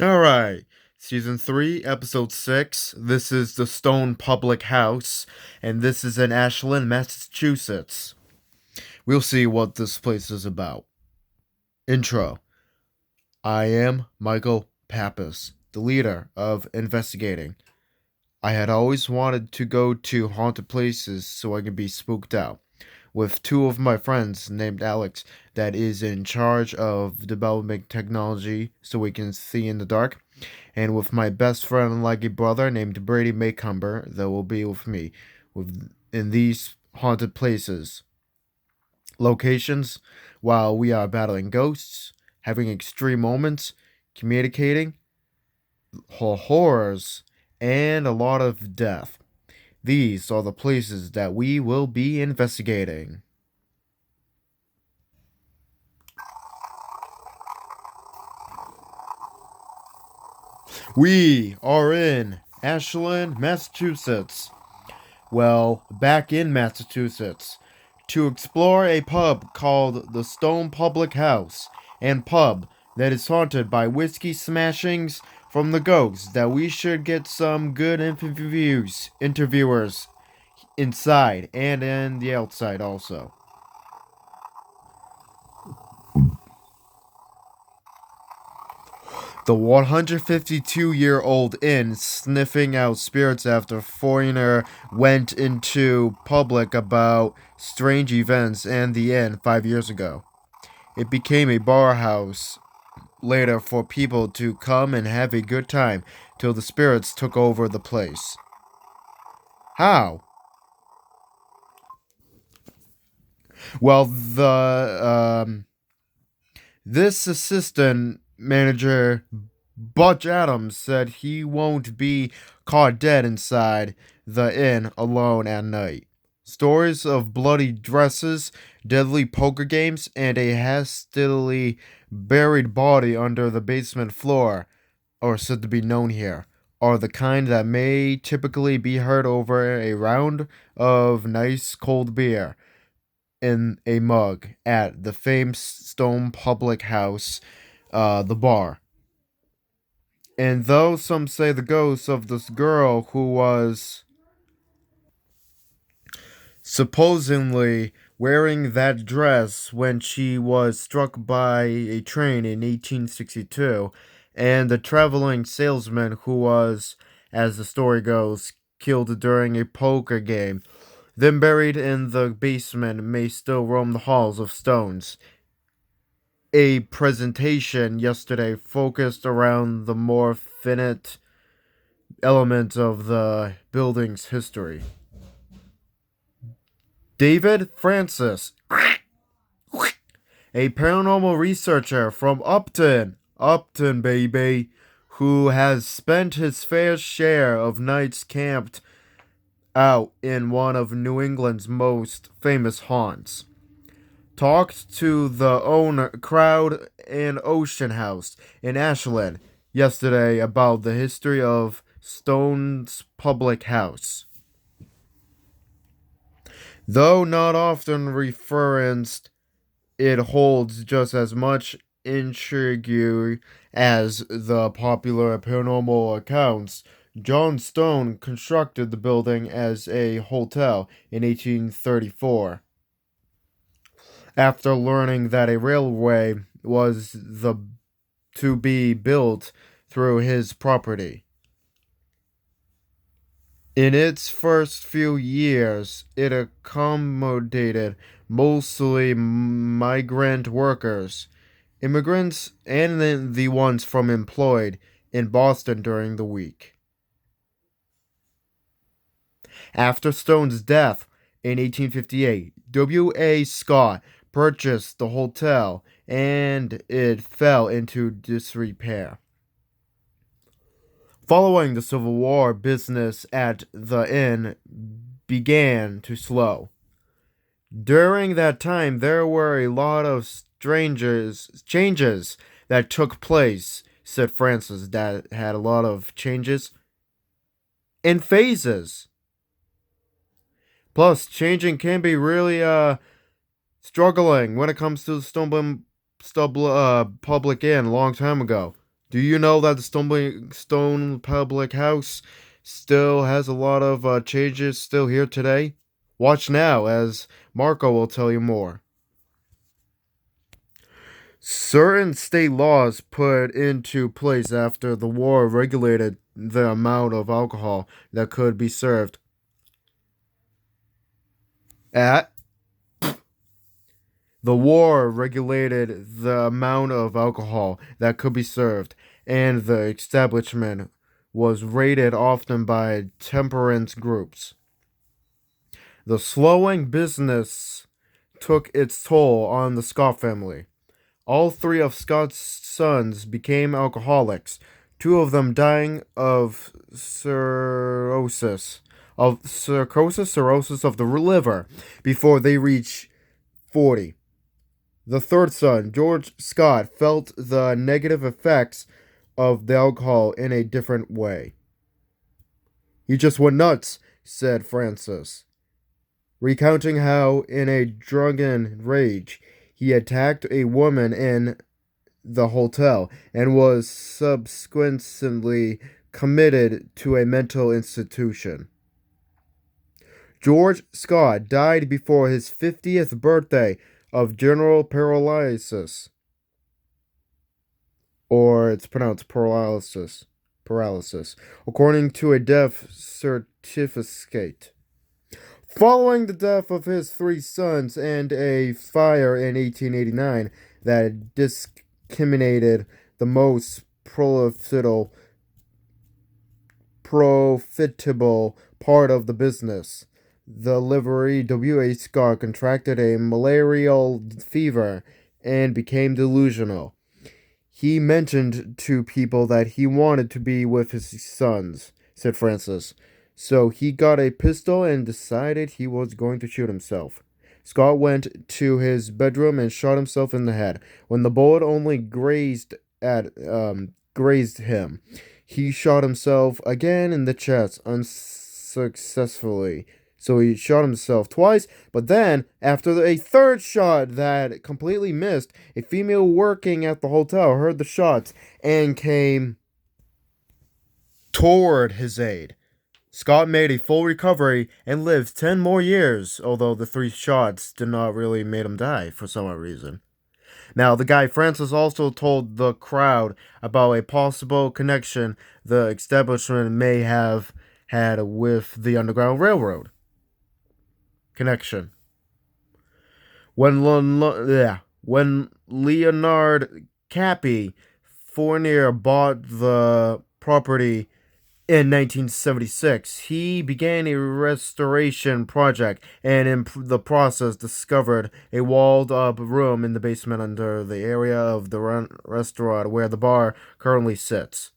All right. Season 3, Episode 6. This is the Stone Public House, and this is in Ashland, Massachusetts. We'll see what this place is about. Intro. I am Michael Pappas, the leader of investigating. I had always wanted to go to haunted places so I could be spooked out. With two of my friends named Alex that is in charge of developing technology so we can see in the dark, and with my best friend like a brother named Brady Maycumber that will be with me in these haunted places locations while we are battling ghosts, having extreme moments, communicating, horrors, and a lot of death. These are the places that we will be investigating. We are in Ashland, Massachusetts. Well, back in Massachusetts, to explore a pub called the Stone Public House and Pub that is haunted by whiskey smashings from the ghosts that we should get some good interviewers inside and in the outside also. The 152-year-old inn sniffing out spirits after foreigner went into public about strange events and the inn 5 years ago. It became a bar house later for people to come and have a good time till the spirits took over the place. How? Well, the this assistant manager Butch Adams said he won't be caught dead inside the inn alone at night. Stories of bloody dresses, deadly poker games, and a hastily buried body under the basement floor, or said to be known here, are the kind that may typically be heard over a round of nice cold beer in a mug at the famed Stone Public House, the bar. And though some say the ghost of this girl who was supposedly wearing that dress when she was struck by a train in 1862, and the traveling salesman who was, as the story goes, killed during a poker game, then buried in the basement, may still roam the halls of Stones. A presentation yesterday focused around the more finite element of the building's history. David Francis, a paranormal researcher from Upton, baby, who has spent his fair share of nights camped out in one of New England's most famous haunts. Talked to the owner, Crowd and Ocean House in Ashland yesterday about the history of Stone's Public House. Though not often referenced, it holds just as much intrigue as the popular paranormal accounts. John Stone constructed the building as a hotel in 1834 after learning that a railway was to be built through his property. In its first few years, it accommodated mostly migrant workers, immigrants, and then the ones from employed in Boston during the week. After Stone's death in 1858, W.A. Scott purchased the hotel and it fell into disrepair. Following the Civil War, business at the inn began to slow. During that time, there were a lot of changes that took place, said Francis, that had a lot of changes in phases. Plus, changing can be really struggling when it comes to the Public Inn a long time ago. Do you know that the Stone Public House still has a lot of changes still here today? Watch now as Marco will tell you more. Certain state laws put into place after the war regulated the amount of alcohol that could be served at. The war regulated the amount of alcohol that could be served, and the establishment was raided often by temperance groups. The slowing business took its toll on the Scott family. All three of Scott's sons became alcoholics, two of them dying of cirrhosis of the liver before they reached 40. The third son, George Scott, felt the negative effects of the alcohol in a different way. He just went nuts, said Francis, recounting how, in a drunken rage, he attacked a woman in the hotel and was subsequently committed to a mental institution. George Scott died before his 50th birthday of general paralysis, or it's pronounced paralysis, according to a death certificate. Following the death of his three sons and a fire in 1889 that disseminated the most profitable part of the business, the livery W.A. Scott contracted a malarial fever and became delusional. He mentioned to people that he wanted to be with his sons, said Francis. So he got a pistol and decided he was going to shoot himself. Scott went to his bedroom and shot himself in the head. When the bullet only grazed him, he shot himself again in the chest unsuccessfully. So he shot himself twice, but then, after a third shot that completely missed, a female working at the hotel heard the shots and came toward his aid. Scott made a full recovery and lived 10 more years, although the 3 shots did not really make him die for some reason. Now, the guy Francis also told the crowd about a possible connection the establishment may have had with the Underground Railroad. Connection. When Leonard Cappy Fournier bought the property in 1976, he began a restoration project and in the process discovered a walled-up room in the basement under the area of the restaurant where the bar currently sits.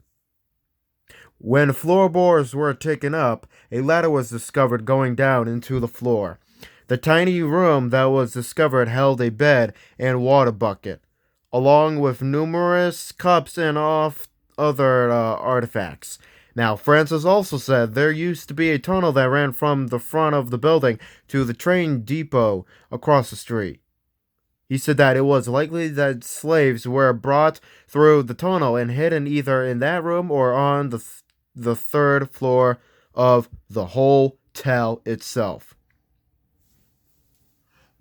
When floorboards were taken up, a ladder was discovered going down into the floor. The tiny room that was discovered held a bed and water bucket, along with numerous cups and other artifacts. Now, Francis also said there used to be a tunnel that ran from the front of the building to the train depot across the street. He said that it was likely that slaves were brought through the tunnel and hidden either in that room or on the third floor of the hotel itself.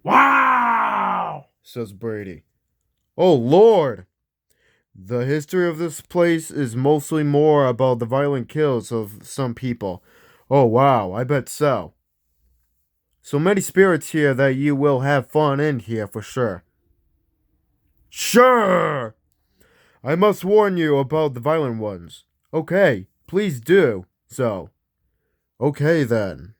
Wow! Says Brady. Oh, Lord! The history of this place is mostly more about the violent kills of some people. Oh, wow, I bet so. So many spirits here that you will have fun in here for sure. Sure! I must warn you about the violent ones. Okay, please do so. Okay, then.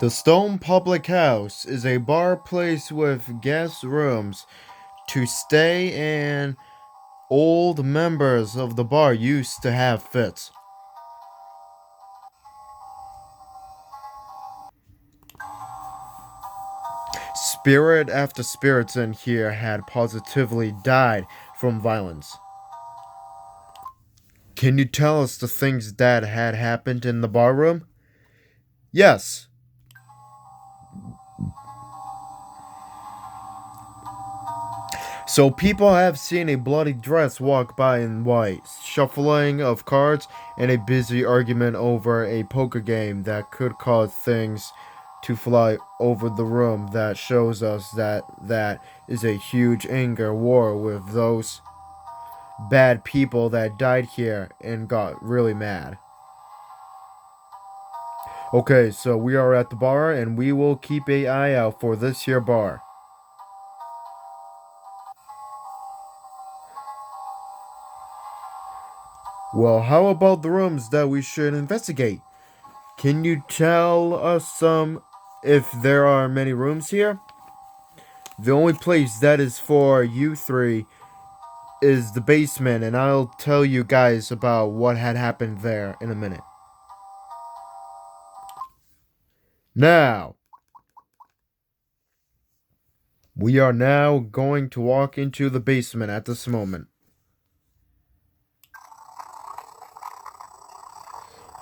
The Stone Public House is a bar place with guest rooms to stay, and old members of the bar used to have fits. Spirit after spirits in here had positively died from violence. Can you tell us the things that had happened in the barroom? Yes. So people have seen a bloody dress walk by in white, shuffling of cards, and a busy argument over a poker game that could cause things to fly over the room. That shows us that is a huge anger war with those bad people that died here and got really mad. Okay, so we are at the bar and we will keep an eye out for this here bar. Well, how about the rooms that we should investigate? Can you tell us if there are many rooms here? The only place that is for you three is the basement, and I'll tell you guys about what had happened there in a minute. Now, we are now going to walk into the basement at this moment.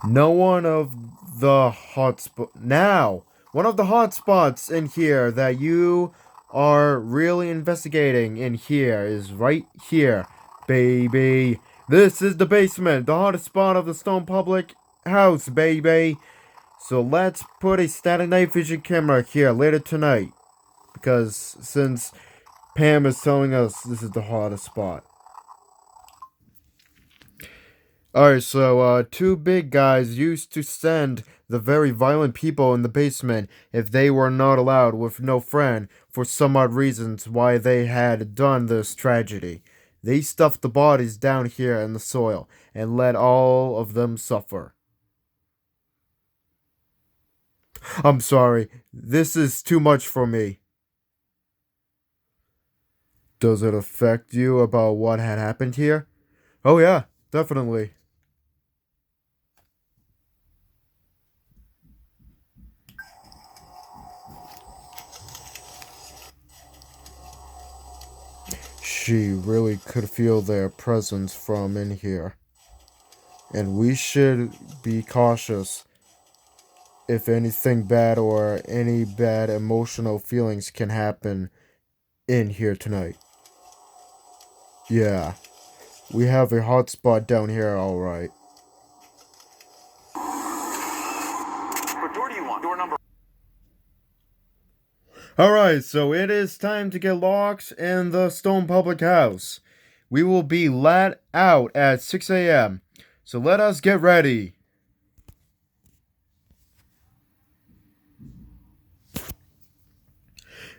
One of the hotspots in here that you are really investigating in here is right here, baby. This is the basement, the hottest spot of the Stone Public House, baby. So let's put a static night vision camera here later tonight, because since Pam is telling us this is the hottest spot. Alright, so, two big guys used to send the very violent people in the basement if they were not allowed with no friend for some odd reasons why they had done this tragedy. They stuffed the bodies down here in the soil and let all of them suffer. I'm sorry, this is too much for me. Does it affect you about what had happened here? Oh yeah, definitely. She really could feel their presence from in here. And we should be cautious if anything bad or any bad emotional feelings can happen in here tonight. Yeah, we have a hot spot down here, alright. What door do you want? Door number. Alright, so it is time to get locked in the Stone Public House. We will be let out at 6 a.m. So let us get ready.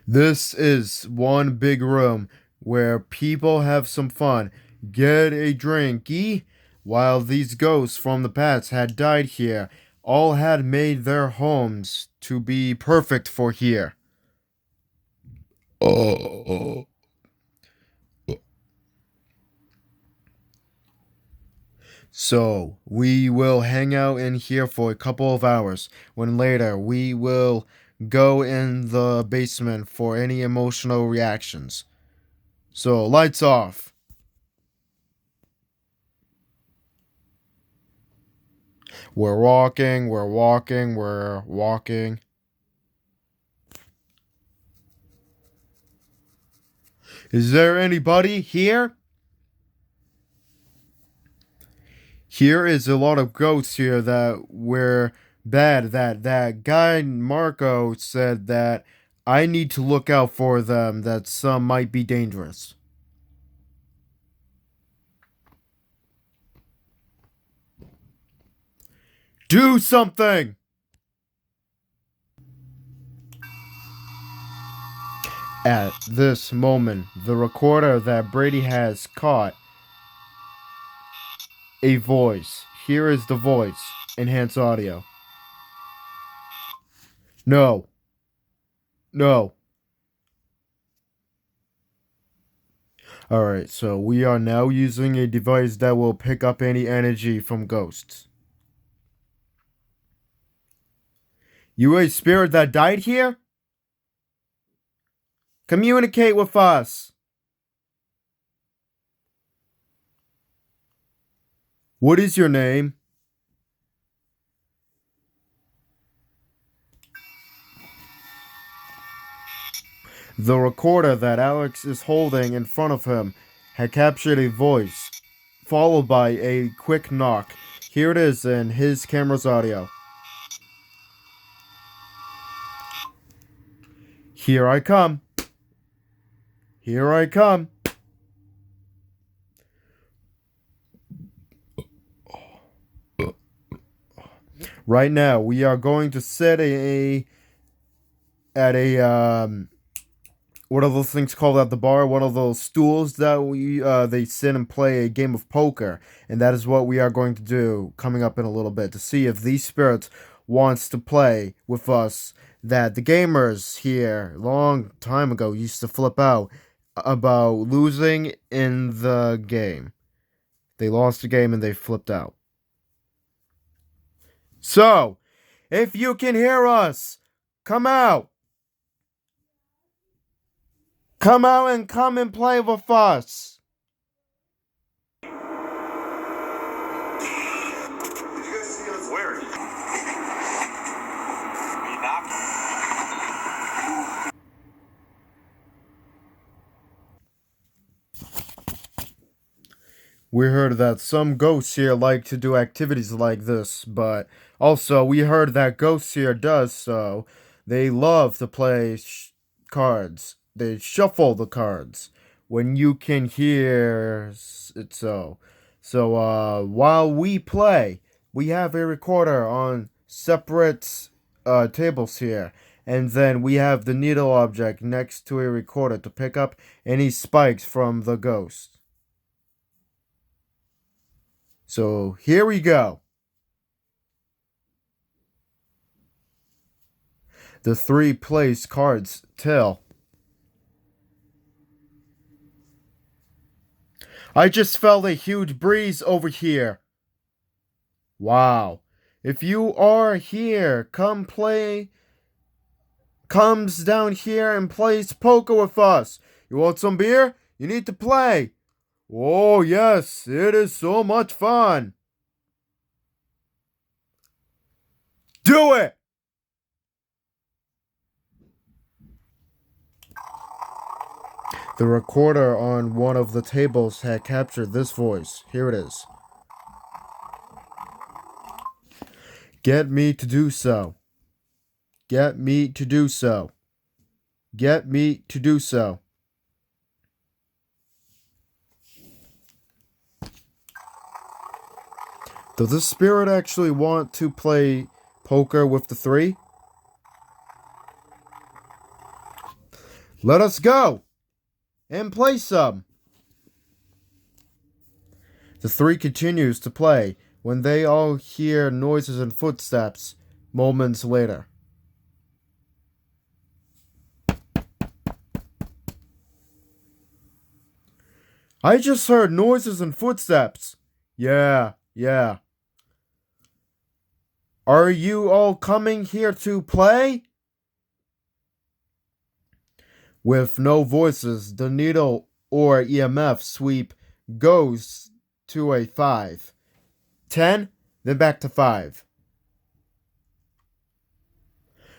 This is one big room where people have some fun. Get a drinky. While these ghosts from the past had died here, all had made their homes to be perfect for here. So, we will hang out in here for a couple of hours, when later we will go in the basement for any emotional reactions. So, lights off. We're walking, we're walking, we're walking. Is there anybody here? Here is a lot of ghosts here that were bad. That guy Marco said that I need to look out for them, that some might be dangerous. Do something! At this moment, the recorder that Brady has caught a voice. Here is the voice. Enhance audio. No. No. Alright, so we are now using a device that will pick up any energy from ghosts. You a spirit that died here? Communicate with us. What is your name? The recorder that Alex is holding in front of him had captured a voice, followed by a quick knock. Here it is in his camera's audio. Here I come. Here I come. Right now, we are going to sit at a what are those things called at the bar? One of those stools that they sit and play a game of poker, and that is what we are going to do coming up in a little bit to see if these spirits wants to play with us. That the gamers here long time ago used to flip out about losing in the game. They lost the game and they flipped out. So, if you can hear us, come out. Come out and come and play with us. Did you guys see us? Where? We knocked. We heard that some ghosts here like to do activities like this, but also we heard that ghosts here does so. They love to play cards. They shuffle the cards when you can hear it so. So while we play, we have a recorder on separate tables here. And then we have the needle object next to a recorder to pick up any spikes from the ghost. So here we go. The 3 place cards tell. I just felt a huge breeze over here. Wow. If you are here, comes down here and plays poker with us. You want some beer? You need to play. Oh, yes, it is so much fun. Do it! The recorder on one of the tables had captured this voice. Here it is. Get me to do so. Get me to do so. Get me to do so. Does this spirit actually want to play poker with the 3? Let us go and play some. The 3 continues to play when they all hear noises and footsteps moments later. I just heard noises and footsteps. Yeah. Are you all coming here to play? With no voices, the needle or EMF sweep goes to a 5. 10, then back to 5.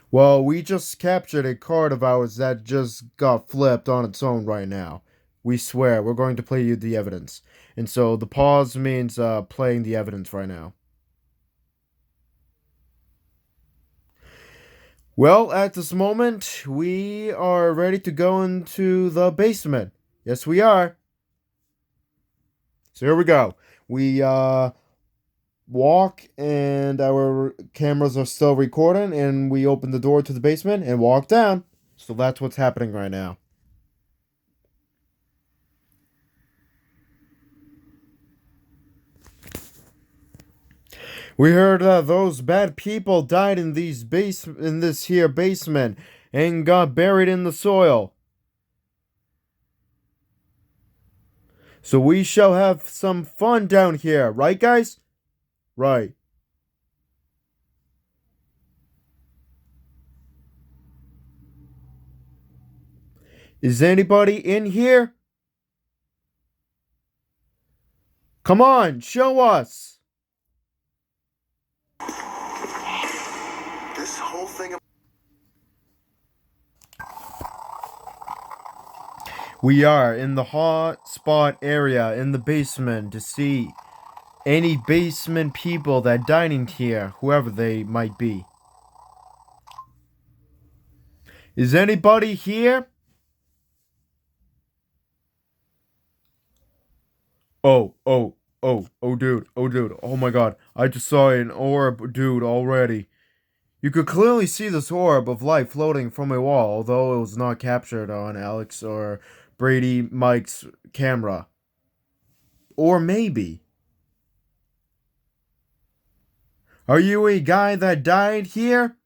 Well, we just captured a card of ours that just got flipped on its own right now. We swear, we're going to play you the evidence. And so the pause means playing the evidence right now. Well, at this moment, we are ready to go into the basement. Yes, we are. So here we go. We walk, and our cameras are still recording, and we open the door to the basement and walk down. So that's what's happening right now. We heard those bad people died in this here basement and got buried in the soil. So we shall have some fun down here, right guys? Right. Is anybody in here? Come on, show us. This whole thing. We are in the hot spot area in the basement to see any basement people that dining here, whoever they might be. Is anybody here? Oh, dude. Oh my god. I just saw an orb, dude, already. You could clearly see this orb of light floating from a wall, although it was not captured on Alex or Brady Mike's camera. Or maybe. Are you a guy that died here?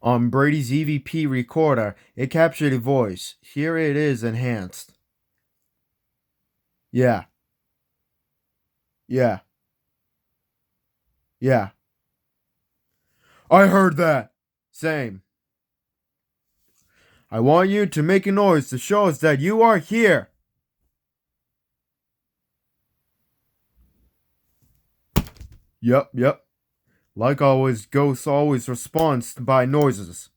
On Brady's EVP recorder, it captured a voice. Here it is enhanced. Yeah. I heard that. Same. I want you to make a noise to show us that you are here. Yep. Like always, ghosts always responds by noises.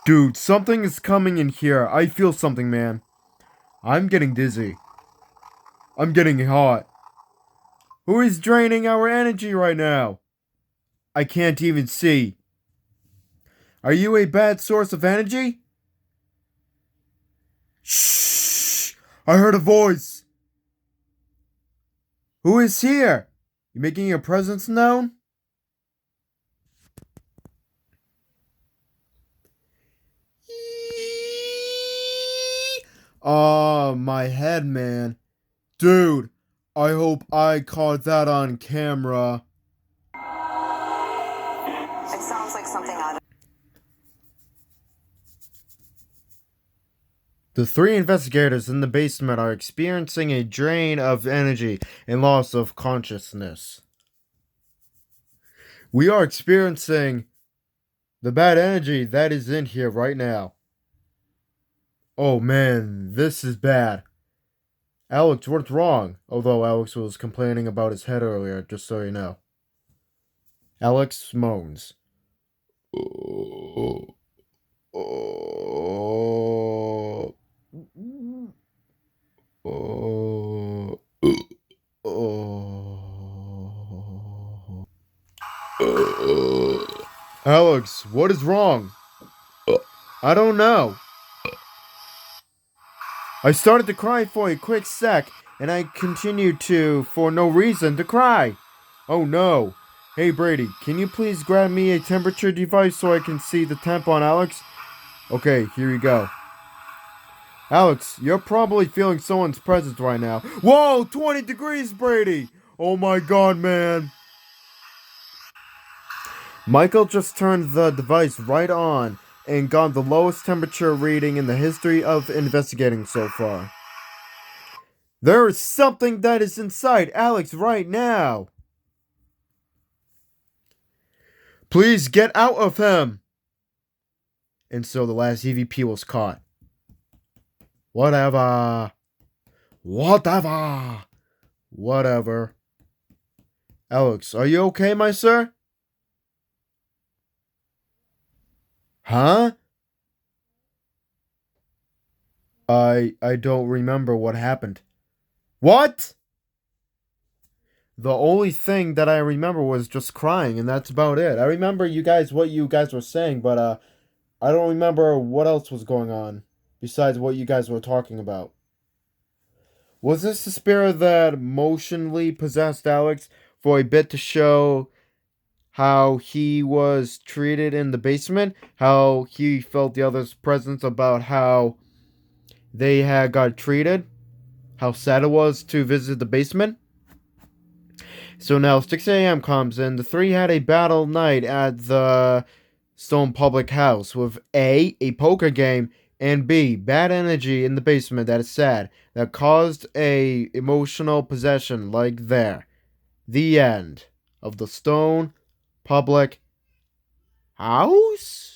Dude, something is coming in here. I feel something, man. I'm getting dizzy. I'm getting hot. Who is draining our energy right now? I can't even see. Are you a bad source of energy? Shh! I heard a voice. Who is here? You making your presence known? Oh, my head, man. Dude, I hope I caught that on camera. It sounds like something out of... The three investigators in the basement are experiencing a drain of energy and loss of consciousness. We are experiencing the bad energy that is in here right now. Oh man, this is bad. Alex, what's wrong? Although Alex was complaining about his head earlier, just so you know. Alex moans. Alex, what is wrong? I don't know. I started to cry for a quick sec, and I continued to, for no reason, to cry. Oh no. Hey Brady, can you please grab me a temperature device so I can see the temp on Alex? Okay, here you go. Alex, you're probably feeling someone's presence right now. Whoa, 20 degrees, Brady! Oh my god, man. Michael just turned the device right on and got the lowest temperature reading in the history of investigating so far. There is something that is inside Alex right now. Please get out of him. And so the last EVP was caught. Whatever. Alex, are you okay, my sir? Huh? I don't remember what happened. What? The only thing that I remember was just crying, and that's about it. I remember what you guys were saying, but I don't remember what else was going on besides what you guys were talking about. Was this the spirit that emotionally possessed Alex for a bit to show how he was treated in the basement, how he felt the other's presence, about how they had got treated, how sad it was to visit the basement? So now 6 a.m. comes and the three had a battle night at the Stone Public House with A poker game, and B, bad energy in the basement that is sad, that caused a emotional possession like there. The end of the Stone Public House?